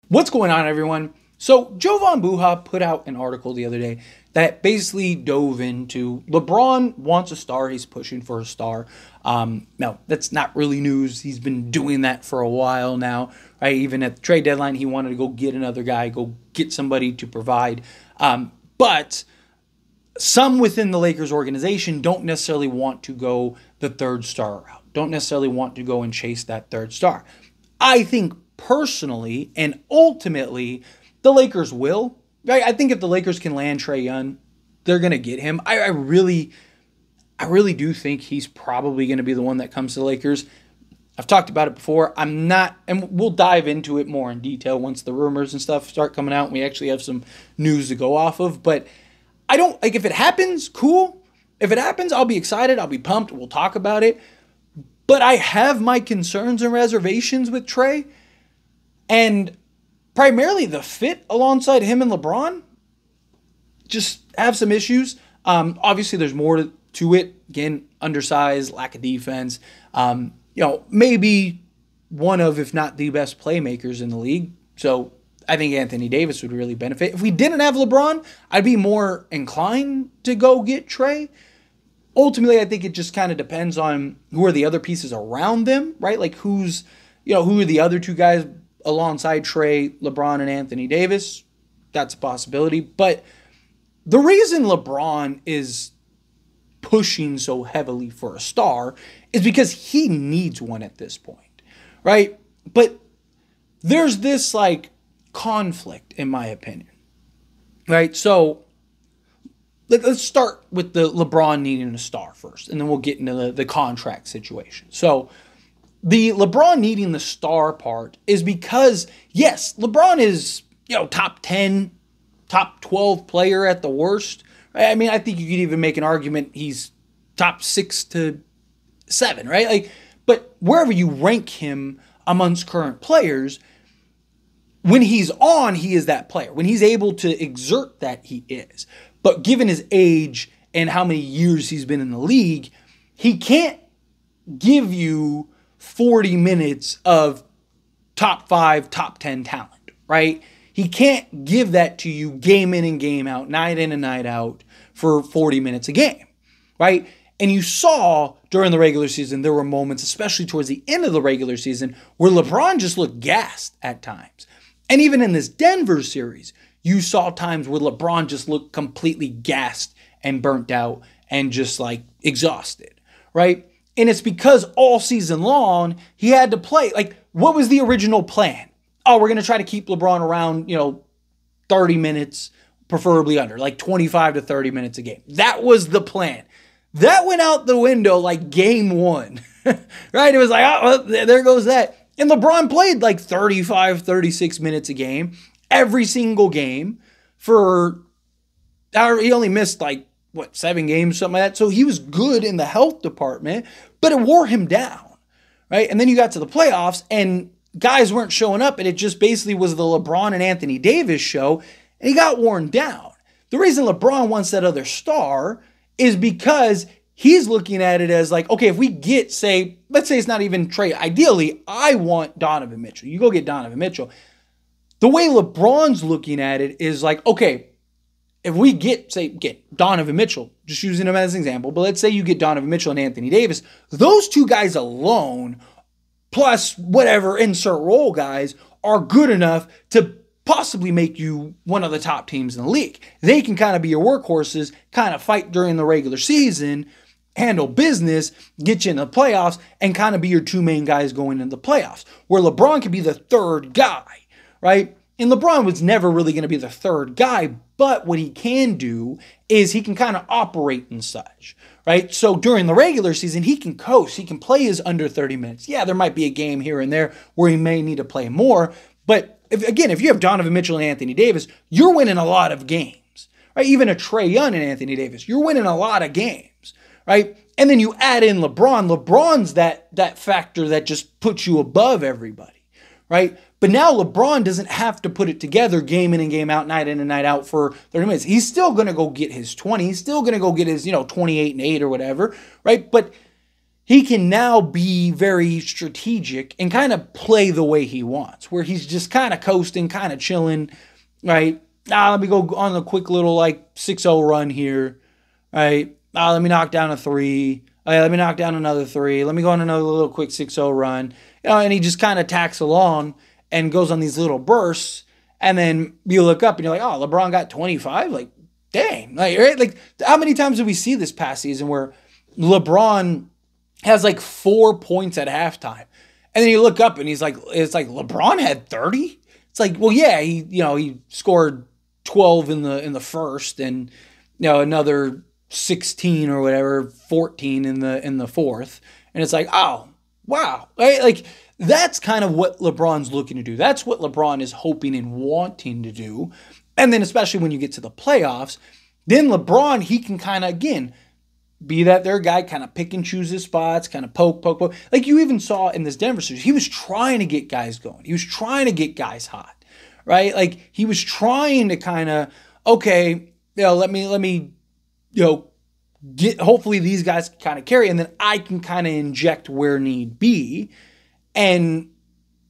What's going on, everyone? So, Jovan Buha put out an article the other day that basically dove into LeBron wants a star. He's pushing for a star. No, that's not really news. He's been doing that for a while now, right? Even at the trade deadline, he wanted to go get another guy, go get somebody to provide. But some within the Lakers organization don't necessarily want to go the third star route, don't necessarily want to go and chase that third star. I think personally and ultimately the Lakers will. Right? I think if the Lakers can land Trae Young, they're going to get him. I really do think he's probably going to be the one that comes to the Lakers. I've talked about it before. I'm not, and we'll dive into it more in detail once the rumors and stuff start coming out and we actually have some news to go off of. But I don't, like, if it happens, cool. If it happens, I'll be excited. I'll be pumped. We'll talk about it. But I have my concerns and reservations with Trae. And primarily the fit alongside him and LeBron just have some issues. Obviously, there's more to it. Again, undersized, lack of defense. Maybe one of, if not the best playmakers in the league. So I think Anthony Davis would really benefit. If we didn't have LeBron, I'd be more inclined to go get Trae. Ultimately, I think it just kind of depends on who are the other pieces around them, right? Like who are the other two guys alongside Trae, LeBron, and Anthony Davis. That's a possibility. But the reason LeBron is pushing so heavily for a star is because he needs one at this point, right? But there's this conflict, in my opinion, right? So let's start with the LeBron needing a star first, and then we'll get into the contract situation. So the LeBron needing the star part is because, yes, LeBron is, top 10, top 12 player at the worst. I mean, I think you could even make an argument he's top 6 to 7, right? But wherever you rank him amongst current players, when he's on, he is that player. When he's able to exert that, he is. But given his age and how many years he's been in the league, he can't give you 40 minutes of top 5, top 10 talent, right? He can't give that to you game in and game out, night in and night out for 40 minutes a game, right? And you saw during the regular season, there were moments, especially towards the end of the regular season, where LeBron just looked gassed at times. And even in this Denver series, you saw times where LeBron just looked completely gassed and burnt out and just exhausted, right? And it's because all season long, he had to play. What was the original plan? Oh, we're going to try to keep LeBron around, 30 minutes, preferably under, 25 to 30 minutes a game. That was the plan. That went out the window game one, right? It was there goes that. And LeBron played 35, 36 minutes a game, every single game for, he only missed 7 games, something like that. So he was good in the health department, but it wore him down, right? And then you got to the playoffs and guys weren't showing up, and it just basically was the LeBron and Anthony Davis show, and he got worn down. The reason LeBron wants that other star is because he's looking at it as okay, if we get, let's say it's not even Trae. Ideally, I want Donovan Mitchell. You go get Donovan Mitchell. The way LeBron's looking at it is okay, if we get Donovan Mitchell, just using him as an example, but let's say you get Donovan Mitchell and Anthony Davis, those two guys alone, plus whatever insert role guys, are good enough to possibly make you one of the top teams in the league. They can kind of be your workhorses, kind of fight during the regular season, handle business, get you in the playoffs, and kind of be your two main guys going into the playoffs, where LeBron could be the third guy, right? And LeBron was never really going to be the third guy, but what he can do is he can kind of operate and such, right? So during the regular season, he can coast. He can play his under 30 minutes. Yeah, there might be a game here and there where he may need to play more, but if you have Donovan Mitchell and Anthony Davis, you're winning a lot of games, right? Even a Trae Young and Anthony Davis, you're winning a lot of games, right? And then you add in LeBron. LeBron's that factor that just puts you above everybody, right? But now LeBron doesn't have to put it together game in and game out, night in and night out for 30 minutes. He's still going to go get his 20. He's still going to go get his, 28 and 8 or whatever, right? But he can now be very strategic and kind of play the way he wants, where he's just kind of coasting, kind of chilling, right? Let me go on a quick little like 6-0 run here, right? Let me knock down a 3. Let me knock down another 3. Let me go on another little quick 6-0 run. And he just kind of tacks along and goes on these little bursts. And then you look up and you're like, oh, LeBron got 25? Like, dang. Like, right? Like, how many times did we see this past season where LeBron has like 4 points at halftime? And then you look up and it's like LeBron had 30? It's like, well, yeah, he scored 12 in the first and another 16 or whatever, 14 in the fourth. And it's like, oh, wow. Right? Like, that's kind of what LeBron's looking to do. That's what LeBron is hoping and wanting to do. And then especially when you get to the playoffs, then LeBron, he can kind of, again, be that their guy, kind of pick and choose his spots, kind of poke. Like you even saw in this Denver series, he was trying to get guys going. He was trying to get guys hot, right? Like he was trying to kind of, okay, let me, get, hopefully these guys can kind of carry, and then I can kind of inject where need be. And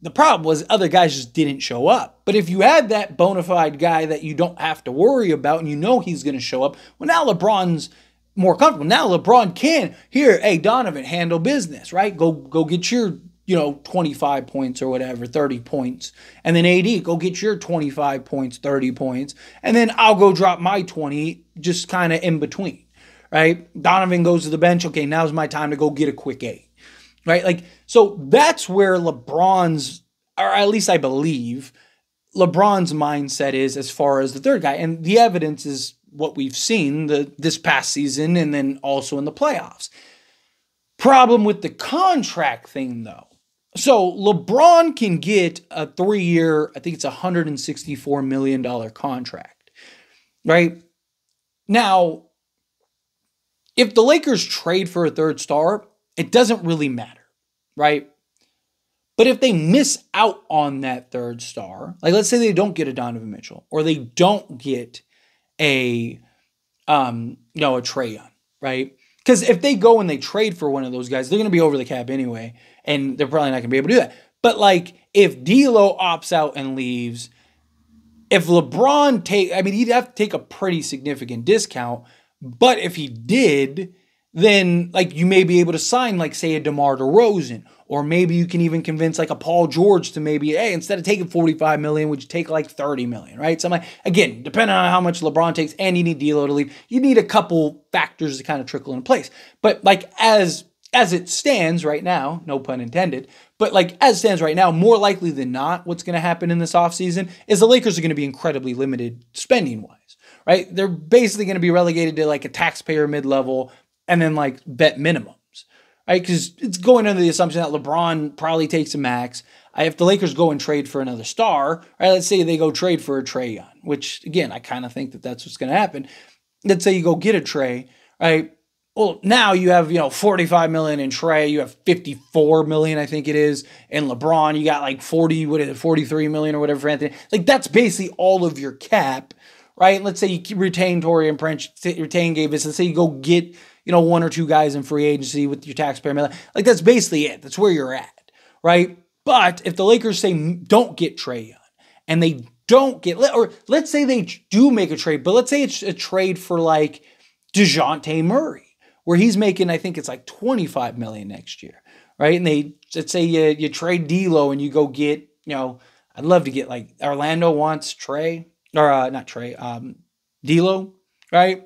the problem was other guys just didn't show up. But if you had that bona fide guy that you don't have to worry about and he's going to show up, well, now LeBron's more comfortable. Now LeBron can, here, hey, Donovan, handle business, right? Go get your, 25 points or whatever, 30 points. And then AD, go get your 25 points, 30 points. And then I'll go drop my 20 just kind of in between, right? Donovan goes to the bench. Okay, now's my time to go get a quick 8. Right? Like, so that's where LeBron's, or at least I believe, LeBron's mindset is as far as the third guy. And the evidence is what we've seen this past season and then also in the playoffs. Problem with the contract thing, though. So LeBron can get a 3-year, I think it's $164 million contract. Right? Now, if the Lakers trade for a third star, it doesn't really matter, right? But if they miss out on that third star, like let's say they don't get a Donovan Mitchell or they don't get a Trae Young, right? Because if they go and they trade for one of those guys, they're going to be over the cap anyway, and they're probably not going to be able to do that. But like if D'Lo opts out and leaves, if LeBron he'd have to take a pretty significant discount. But if he did, then like you may be able to sign like say a DeMar DeRozan, or maybe you can even convince like a Paul George to maybe, hey, instead of taking $45 million, would you take like $30 million, right? So I'm like, again, depending on how much LeBron takes, and you need D'Lo to leave, you need a couple factors to kind of trickle into place. But like as it stands right now, no pun intended, but like as it stands right now, more likely than not, what's going to happen in this offseason is the Lakers are going to be incredibly limited spending wise, right? They're basically going to be relegated to like a taxpayer mid-level and then like bet minimums, right? Because it's going under the assumption that LeBron probably takes a max. If the Lakers go and trade for another star, right? Let's say they go trade for a Trae Young, which again, I kind of think that that's what's going to happen. Let's say you go get a Trae, right? Well, now you have, $45 million in Trae. You have $54 million, I think it is, in LeBron. You got like $43 million or whatever for Anthony. Like that's basically all of your cap, right? Let's say you retain Torian Prince, retain Davis. Let's say you go get, 1 or 2 guys in free agency with your taxpayer money. Like that's basically it. That's where you're at, right? But if the Lakers say don't get Trae Young and they don't get, or let's say they do make a trade, but let's say it's a trade for like DeJounte Murray, where he's making, I think it's like $25 million next year, right? And let's say you trade D'Lo and you go get, I'd love to get like Orlando wants Trae, or not Trae, D'Lo, right?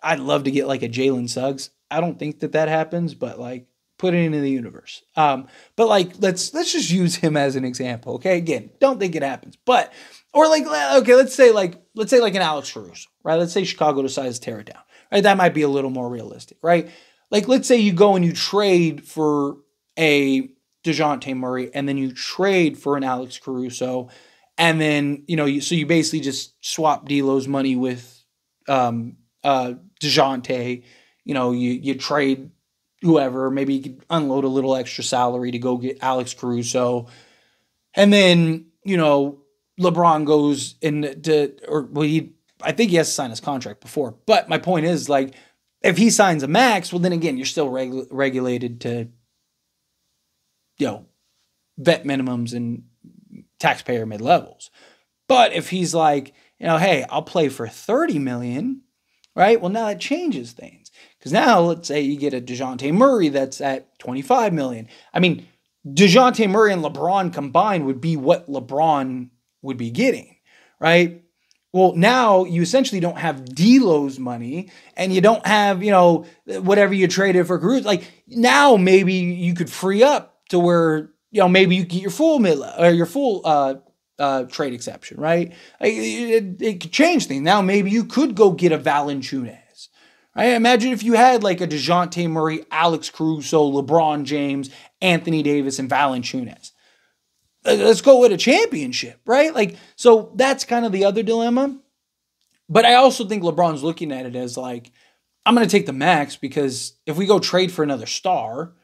I'd love to get like a Jalen Suggs. I don't think that happens, but like put it into the universe. But like let's just use him as an example, okay? Again, don't think it happens, but or like okay, let's say like an Alex Caruso, right? Let's say Chicago decides to tear it down, right? That might be a little more realistic, right? Like let's say you go and you trade for a DeJounte Murray, and then you trade for an Alex Caruso, and then so you basically just swap D'Lo's money with DeJounte, you trade whoever, maybe you could unload a little extra salary to go get Alex Caruso. And then, LeBron goes I think he has to sign his contract before. But my point is like, if he signs a max, well, then again, you're still regulated to, vet minimums and taxpayer mid-levels. But if he's like, hey, I'll play for $30 million, right? Well, now that changes things. Because now, let's say you get a DeJounte Murray that's at $25 million. I mean, DeJounte Murray and LeBron combined would be what LeBron would be getting, right? Well, now you essentially don't have D'Lo's money, and you don't have, whatever you traded for Cruz. Like, now maybe you could free up to where, maybe you get your full trade exception, right? Like, it could change things. Now maybe you could go get a Valanciunas. Right? Imagine if you had like a DeJounte Murray, Alex Caruso, LeBron James, Anthony Davis, and Valanciunas. Let's go with a championship, right? Like, so that's kind of the other dilemma. But I also think LeBron's looking at it as like, I'm going to take the max because if we go trade for another star,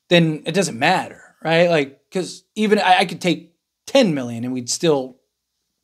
then it doesn't matter, right? Like, because even I could take $10 million and we'd still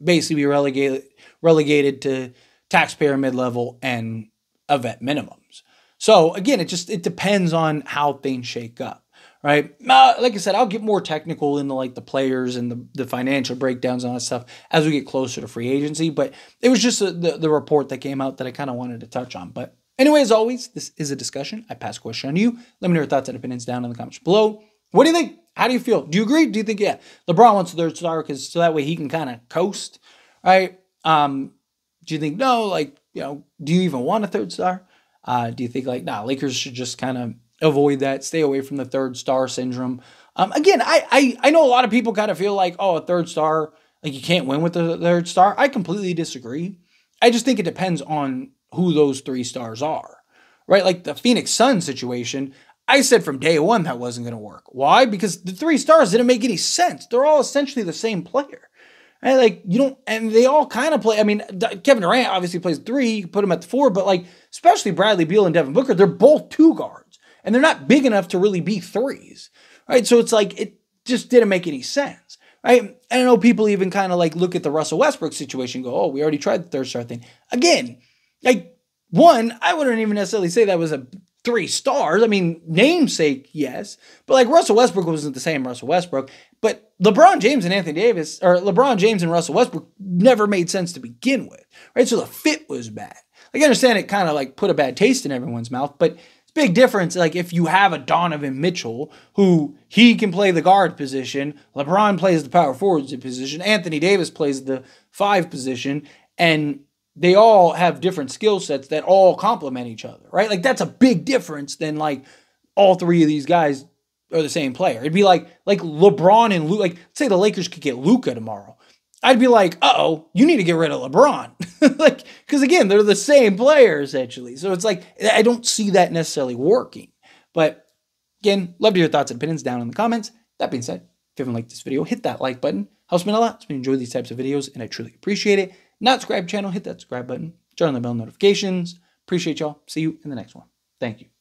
basically be relegated to taxpayer mid-level and vet minimums. So again, it depends on how things shake up. Right. Like I said, I'll get more technical into like the players and the financial breakdowns and all that stuff as we get closer to free agency. But it was just the report that came out that I kind of wanted to touch on. But anyway, as always, this is a discussion. I pass a question on you. Let me know your thoughts and opinions down in the comments below. What do you think? How do you feel? Do you agree? Do you think, yeah, LeBron wants a third star so that way he can kind of coast? Right. Do you think, no, like, do you even want a third star? Do you think like, nah, Lakers should just kind of avoid that, stay away from the third star syndrome? Again, I know a lot of people kind of feel like, oh, a third star, like you can't win with the third star. I completely disagree. I just think it depends on who those three stars are, right? Like the Phoenix Suns situation, I said from day one that wasn't going to work. Why? Because the three stars didn't make any sense. They're all essentially the same player. Right? Like and they all kind of play. I mean, Kevin Durant obviously plays three. You can put him at the four, but like, especially Bradley Beal and Devin Booker, they're both two guards. And they're not big enough to really be threes, right? So it's like, it just didn't make any sense, right? And I know people even kind of like look at the Russell Westbrook situation and go, oh, we already tried the third star thing. Again, like one, I wouldn't even necessarily say that was a 3 stars. I mean, namesake, yes. But like Russell Westbrook wasn't the same Russell Westbrook. But LeBron James and Anthony Davis, or LeBron James and Russell Westbrook never made sense to begin with, right? So the fit was bad. Like, I understand it kind of like put a bad taste in everyone's mouth, but big difference, like if you have a Donovan Mitchell who he can play the guard position, LeBron plays the power forward position, Anthony Davis plays the 5 position, and they all have different skill sets that all complement each other, right? Like that's a big difference than like all 3 of these guys are the same player. It'd be like LeBron and Luka. Like say the Lakers could get Luka tomorrow. I'd be like, uh-oh, you need to get rid of LeBron. Like, because again, they're the same player essentially. So it's like, I don't see that necessarily working. But again, love to hear your thoughts and opinions down in the comments. That being said, if you haven't liked this video, hit that like button. Helps me a lot. Helps me enjoy these types of videos, and I truly appreciate it. Not subscribe channel, hit that subscribe button. Turn on the bell notifications. Appreciate y'all. See you in the next one. Thank you.